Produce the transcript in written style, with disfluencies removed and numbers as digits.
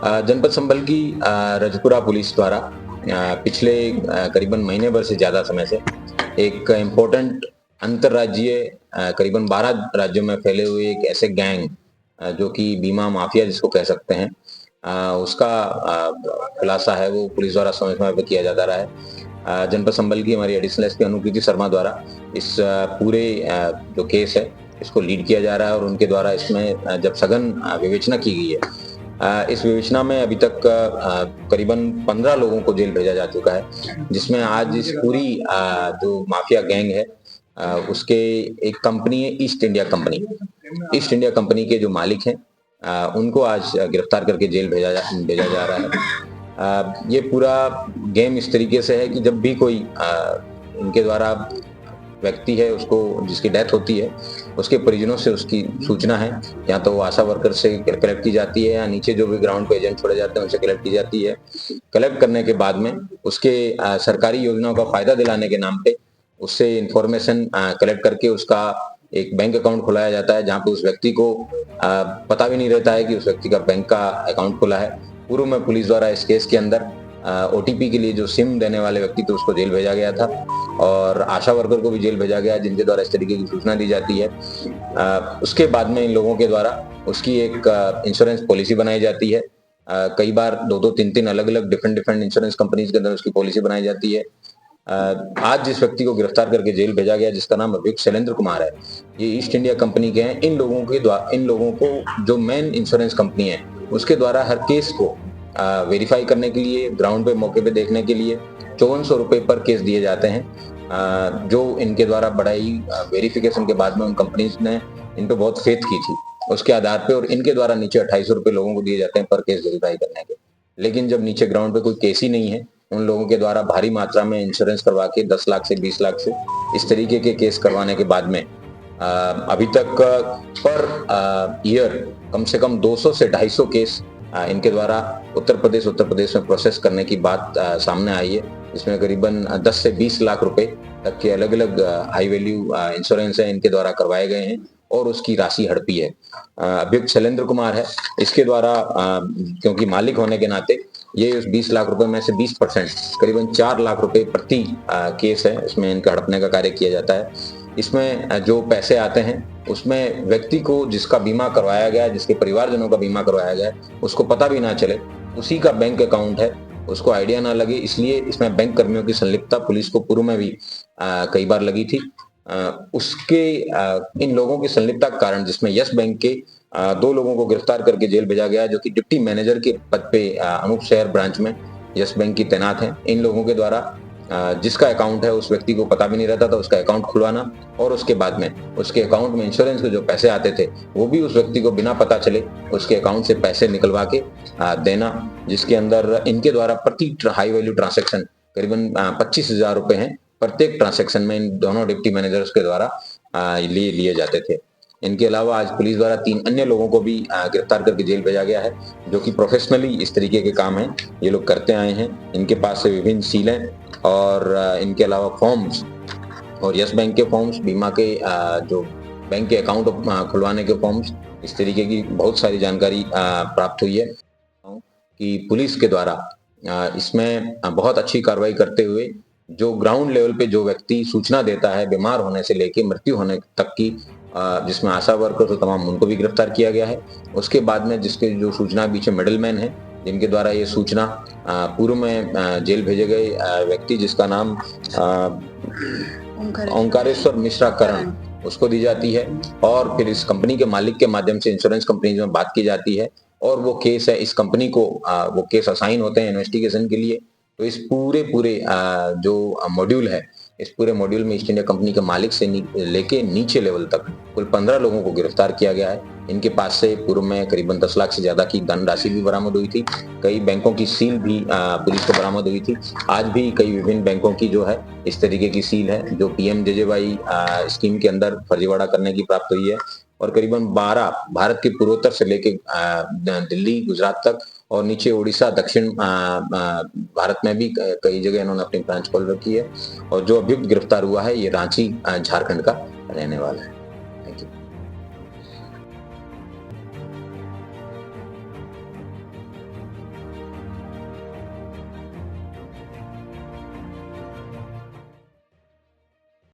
जनपद संभल की रजपुरा पुलिस द्वारा पिछले करीबन महीने भर से ज़्यादा समय से एक इम्पोर्टेंट अंतर्राज्यीय करीबन 12 राज्यों में फैले हुए एक ऐसे गैंग जो कि बीमा माफिया जिसको कह सकते हैं, उसका खुलासा है वो पुलिस द्वारा समय समय पर किया जाता रहा है। जनपद संभल की हमारी एडिशनल एसपी अनुकृति शर्मा द्वारा इस पूरे जो केस है इसको लीड किया जा रहा है और उनके द्वारा इसमें जब सघन विवेचना की गई है, इस विवेचना में अभी तक करीबन 15 लोगों को जेल भेजा जा चुका है, जिसमें आज इस पूरी जो माफिया गैंग है उसके एक कंपनी है east India company. East India company के जो मालिक हैं उनको आज गिरफ्तार करके जेल भेजा जा रहा है। ये पूरा गेम इस तरीके से है कि जब भी कोई इनके द्वारा व्यक्ति है उसको जिसकी डेथ होती है उसके परिजनों से उसकी सूचना है या तो वो आशा वर्कर से कलेक्ट की जाती है या नीचे जो भी ग्राउंड पे एजेंट छोड़े जाते हैं उनसे कलेक्ट की जाती है। कलेक्ट करने के बाद में उसके सरकारी योजनाओं का फायदा दिलाने के नाम पे उससे इंफॉर्मेशन कलेक्ट करके उसका एक बैंक अकाउंट खुलाया जाता है, जहाँ पे उस व्यक्ति को पता भी नहीं रहता है कि उस व्यक्ति का बैंक का अकाउंट खुला है। पूर्व में पुलिस द्वारा इस केस के अंदर ओटीपी के लिए जो सिम देने वाले व्यक्ति थे उसको जेल भेजा गया था और आशा वर्कर को भी जेल भेजा गया जिनके द्वारा इस तरीके की सूचना दी जाती है। उसके बाद में इन लोगों के द्वारा उसकी एक इंश्योरेंस पॉलिसी बनाई जाती है। कई बार दो दो तीन तीन अलग अलग डिफरेंट इंश्योरेंस कंपनीज के अंदर उसकी पॉलिसी बनाई जाती है। आज जिस व्यक्ति को गिरफ्तार करके जेल भेजा गया जिसका नाम अभियुक्त शैलेंद्र कुमार है, ये ईस्ट इंडिया कंपनी के हैं। इन लोगों को जो मेन इंश्योरेंस कंपनी है उसके द्वारा हर केस को वेरीफाई करने के लिए ग्राउंड पे मौके पे देखने के लिए 5400 रुपए पर केस दिए जाते हैं, जो इनके द्वारा बड़ा ही वेरिफिकेशन के बाद में उन कंपनीज ने इन पे बहुत फेथ की थी उसके आधार पे, और इनके द्वारा नीचे 2800 रुपए लोगों को दिए जाते हैं पर केस वेरीफाई करने के। लेकिन जब नीचे ग्राउंड पे कोई केस ही नहीं है, उन लोगों के द्वारा भारी मात्रा में इंश्योरेंस करवा के 10 लाख से 20 लाख से इस तरीके के केस करवाने के बाद में अभी तक पर ईयर कम से कम 200 से 250 केस इनके द्वारा उत्तर प्रदेश में प्रोसेस करने की बात सामने आई है, जिसमें करीबन 10 से 20 लाख रुपए तक के अलग अलग हाई वैल्यू इंश्योरेंस है इनके द्वारा करवाए गए हैं और उसकी राशि हड़पी है। अभियुक्त शैलेंद्र कुमार है, इसके द्वारा क्योंकि मालिक होने के नाते ये उस 20 लाख रुपए में से 20% करीबन 4 लाख रुपए प्रति केस है इसमें इनका हड़पने का कार्य किया जाता है। इसमें जो पैसे आते हैं उसमें व्यक्ति को जिसका बीमा करवाया गया है, जिसके परिवारजनों का बीमा करवाया गया है, उसको पता भी ना चले उसी का बैंक अकाउंट है, उसको आइडिया ना लगे, इसलिए इसमें बैंक कर्मियों की संलिप्तता पुलिस को पूर्व में भी कई बार लगी थी। उसके इन लोगों की संलिप्तता के कारण जिसमें यस बैंक के 2 लोगों को गिरफ्तार करके जेल भेजा गया है जो कि डिप्टी मैनेजर के पद पे अनूप शहर ब्रांच में यस बैंक की तैनात हैं। इन लोगों के द्वारा जिसका अकाउंट है उस व्यक्ति को पता भी नहीं रहता था उसका अकाउंट खुलवाना और उसके बाद में उसके अकाउंट में इंश्योरेंस के जो पैसे आते थे वो भी उस व्यक्ति को बिना पता चले उसके अकाउंट से पैसे निकलवा के देना, जिसके अंदर इनके द्वारा प्रति हाई वैल्यू ट्रांसेक्शन करीबन 25,000 रुपए हैं प्रत्येक ट्रांसेक्शन में इन दोनों डिप्टी मैनेजर्स के द्वारा लिए जाते थे। इनके अलावा आज पुलिस द्वारा 3 अन्य लोगों को भी गिरफ्तार करके जेल भेजा गया है जो कि प्रोफेशनली इस तरीके के काम हैं ये लोग करते आए हैं। इनके पास से विभिन्न सीलें और इनके अलावा फॉर्म्स और यस बैंक के फॉर्म्स, बीमा के जो बैंक के अकाउंट खुलवाने के फॉर्म्स, इस तरीके की बहुत सारी जानकारी प्राप्त हुई है कि पुलिस के द्वारा इसमें बहुत अच्छी कार्रवाई करते हुए जो ग्राउंड लेवल पे जो व्यक्ति सूचना देता है बीमार होने से लेके मृत्यु होने तक की, जिसमें आशा वर्कर तो तमाम उनको भी गिरफ्तार किया गया है। उसके बाद में जिसके जो सूचना पीछे मिडलमैन है जिनके द्वारा ये सूचना पूर्व में जेल भेजे गए व्यक्ति जिसका नाम ओंकारेश्वर मिश्रा करण उसको दी जाती है और फिर इस कंपनी के मालिक के माध्यम से इंश्योरेंस कंपनी में बात की जाती है और वो केस है इस कंपनी को वो केस असाइन होते हैं इन्वेस्टिगेशन के लिए। तो इस पूरे जो मॉड्यूल है इस पूरे मॉड्यूल में ईस्ट इंडिया कंपनी के मालिक से लेके नीचे लेवल तक कुल 15 लोगों को गिरफ्तार किया गया है। इनके पास से पूर्व में करीबन 10 लाख से ज्यादा की धन राशि भी बरामद हुई थी, कई बैंकों की सील भी पुलिस को बरामद हुई थी। आज भी कई विभिन्न बैंकों की जो है इस तरीके की सील है जो पीएमजेजेवाई स्कीम के अंदर फर्जीवाड़ा करने की प्राप्त हुई है और करीबन 12 भारत के पूर्वोत्तर से लेके दिल्ली गुजरात तक और नीचे उड़ीसा दक्षिण भारत में भी कई जगह इन्होंने अपनी ब्रांच खोल रखी है और जो अभियुक्त गिरफ्तार हुआ है ये रांची झारखंड का रहने वाला है।